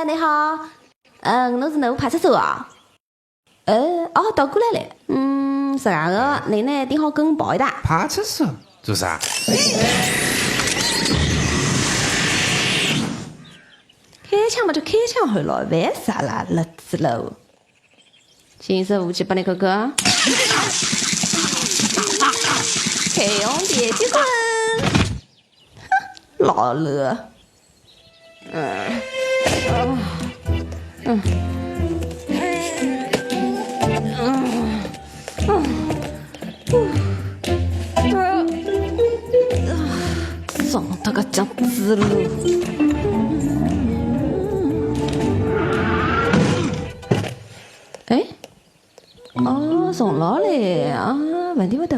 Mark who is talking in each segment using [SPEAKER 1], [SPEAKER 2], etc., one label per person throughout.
[SPEAKER 1] 你好，侬是南湖派出所啊？倒过来了。是这样的，你呢顶好跟我报一打。
[SPEAKER 2] 派出所做啥？
[SPEAKER 1] 开枪嘛就开枪好了，为啥啦？日子喽！金色武器帮你看看。开用别结棍！哼，老了。撞到个酱子了。送老嘞啊，问题不大。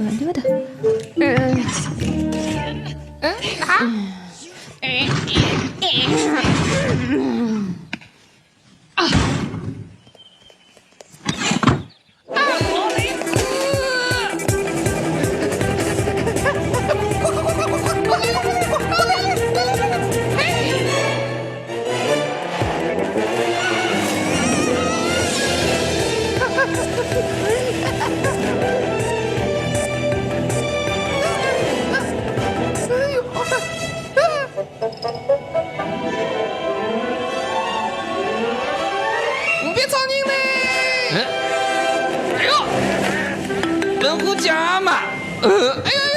[SPEAKER 2] 别吵你嘞！哎呦，文虎家嘛，哎呦。